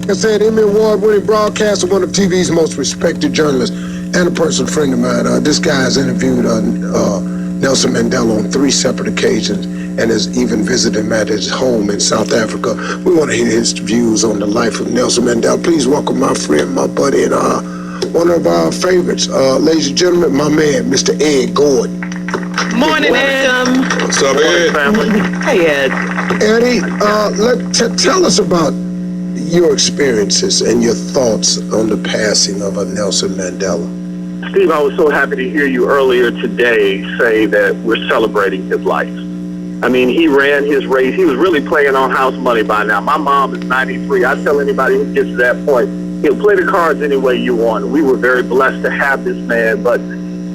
like I said, Emmy Award-winning broadcaster, one of TV's most respected journalists, and a personal friend of mine. This guy has interviewed Nelson Mandela on 3 separate occasions and has even visited him at his home in South Africa. We want to hear his views on the life of Nelson Mandela. Please welcome my friend, my buddy, and one of our favorites. Ladies and gentlemen, my man, Mr. Ed Gordan. Morning, Ed. What's up, Ed? Hey, Ed. Eddie, tell us about your experiences and your thoughts on the passing of Nelson Mandela. Steve, I was so happy to hear you earlier today say that we're celebrating his life. I mean, he ran his race. He was really playing on house money by now. My mom is 93. I tell anybody who gets to that point, play the cards any way you want. We were very blessed to have this man. But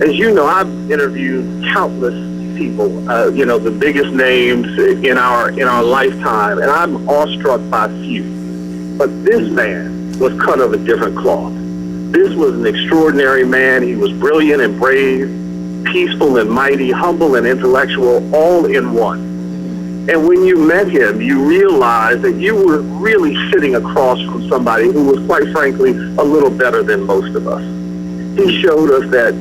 as you know, I've interviewed countless people, the biggest names in our lifetime, and I'm awestruck by few. But this man was cut of a different cloth. This was an extraordinary man. He was brilliant and brave, peaceful and mighty, humble and intellectual, all in one. And when you met him, you realized that you were really sitting across from somebody who was, quite frankly, a little better than most of us. He showed us that,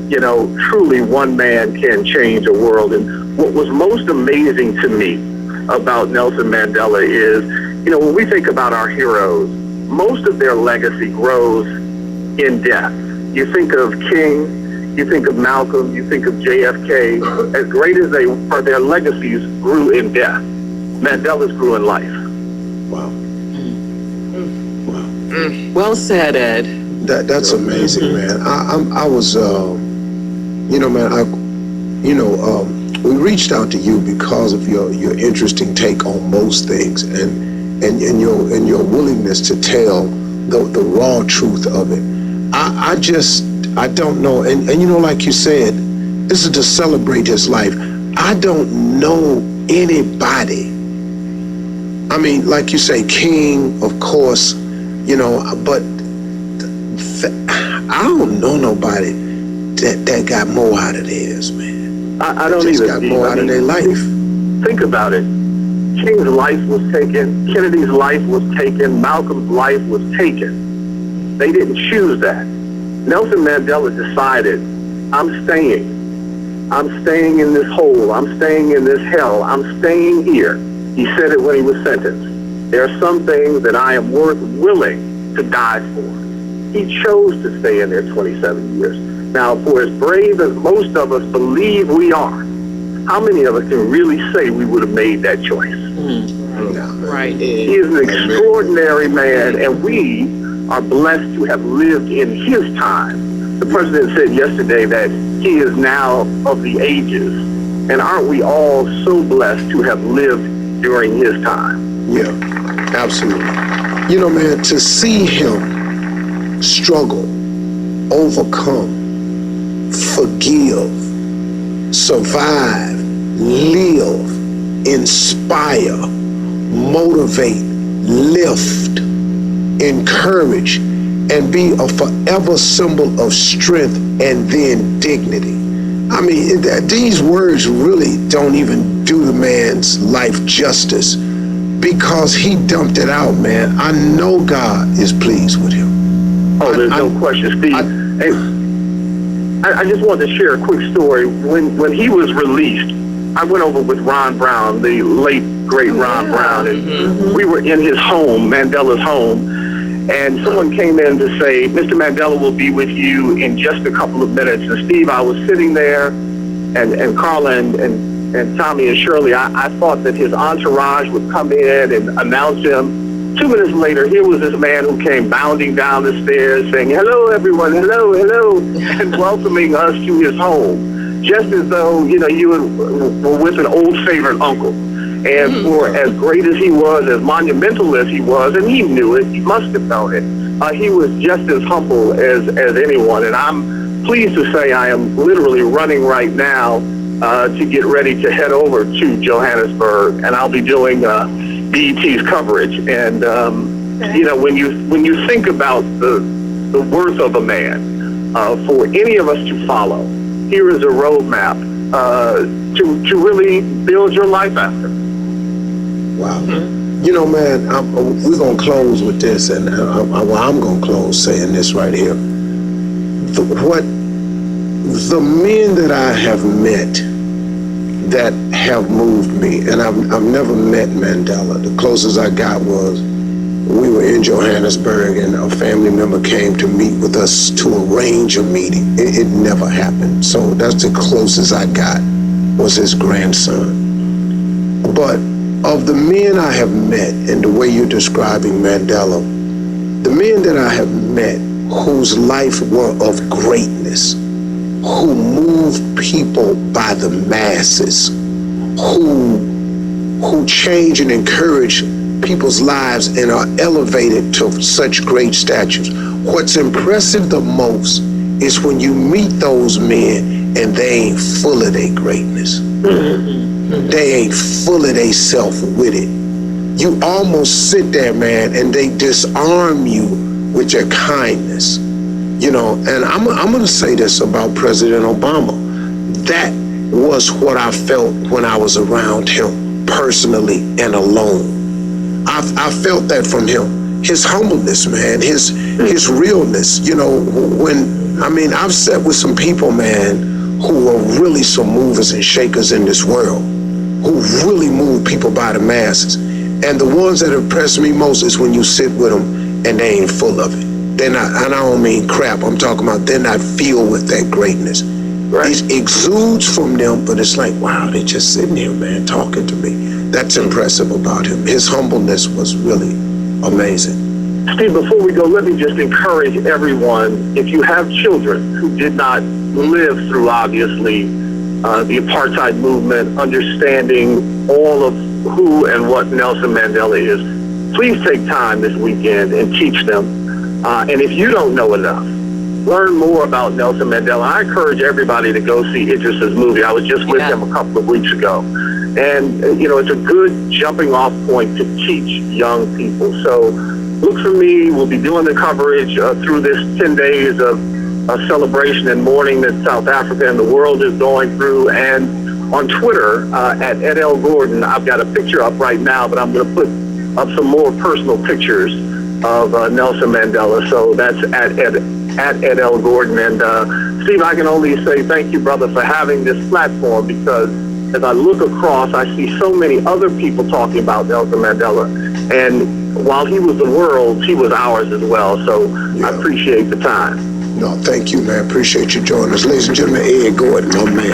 truly one man can change a world. And what was most amazing to me about Nelson Mandela is, when we think about our heroes, most of their legacy grows in death. You think of King, you think of Malcolm, you think of JFK. As great as they were, their legacies grew in death. Mandela's grew in life. Wow. Well said, Ed. That's amazing, man. I was, we reached out to you because of your interesting take on most things and your willingness to tell the raw truth of it. I don't know, and like you said, this is to celebrate his life. I don't know anybody. I mean, like you say, King, of course, but I don't know nobody that got more out of theirs, man. I don't just either. got more out of their life. Think about it. King's life was taken. Kennedy's life was taken. Malcolm's life was taken. They didn't choose that. Nelson Mandela decided, I'm staying. I'm staying in this hole. I'm staying in this hell. I'm staying here. He said it when he was sentenced. There are some things that I am willing to die for. He chose to stay in there 27 years. Now, for as brave as most of us believe we are, how many of us can really say we would have made that choice? Right. He is an extraordinary man, and we are blessed to have lived in his time. The president said yesterday that he is now of the ages, and aren't we all so blessed to have lived during his time? Yeah, absolutely. Man, to see him struggle, overcome, forgive, survive, live, inspire, motivate, lift, encourage, and be a forever symbol of strength and then dignity. I mean, these words really don't even do the man's life justice because he dumped it out, man. I know God is pleased with him. Oh, there's no question, Steve. I just wanted to share a quick story. When he was released, I went over with Ron Brown, the late, great Ron Brown, and we were in his home, Mandela's home, and someone came in to say, Mr. Mandela will be with you in just a couple of minutes. And Steve, I was sitting there, and Carla and Tommy and Shirley, I thought that his entourage would come in and announce him. 2 minutes later, here was this man who came bounding down the stairs saying, hello, everyone, hello, hello, and welcoming us to his home, just as though, you were with an old favorite uncle. And for as great as he was, as monumental as he was, and he knew it, he must have known it, he was just as humble as anyone. And I'm pleased to say I am literally running right now to get ready to head over to Johannesburg, and I'll be doing BET's coverage. And when you think about the worth of a man, for any of us to follow, here is a roadmap to really build your life after. Wow. You know, man, we're going to close with this, and I'm going to close saying this right here. The men that I have met that have moved me, and I've never met Mandela. The closest I got was we were in Johannesburg, and a family member came to meet with us to arrange a meeting. It never happened. So that's the closest I got, was his grandson. But of the men I have met, and the way you're describing Mandela, the men that I have met whose life were of greatness, who moved people by the masses, who change and encourage people's lives and are elevated to such great statures. What's impressive the most is when you meet those men and they ain't full of their greatness. They ain't full of their self with it. You almost sit there, man, and they disarm you with their kindness. You know, and I'm going to say this about President Obama. That was what I felt when I was around him, personally and alone. I felt that from him. His humbleness, man, his realness. You know, I've sat with some people, man, who are really some movers and shakers in this world, who really move people by the masses. And the ones that impress me most is when you sit with them and they ain't full of it. They're not, and I don't mean crap, I'm talking about they're not filled with that greatness. Right. It exudes from them, but it's like, wow, they're just sitting here, man, talking to me. That's impressive about him. His humbleness was really amazing. Steve, before we go, let me just encourage everyone, if you have children who did not live through, obviously, the apartheid movement, understanding all of who and what Nelson Mandela is, please take time this weekend and teach them. And if you don't know enough, learn more about Nelson Mandela. I encourage everybody to go see Idris's movie. I was just with him a couple of weeks ago. And, you know, it's a good jumping off point to teach young people. So look for me. We'll be doing the coverage through this 10 days of celebration and mourning that South Africa and the world is going through. And on Twitter, at Gordan, I've got a picture up right now, but I'm going to put up some more personal pictures of Nelson Mandela. So that's at Gordan. And Steve, I can only say thank you, brother, for having this platform, because as I look across, I see so many other people talking about Nelson Mandela. And while he was the world's, he was ours as well. So I appreciate the time. No, thank you, man. Appreciate you joining us. Ladies and gentlemen, Gordan, my man.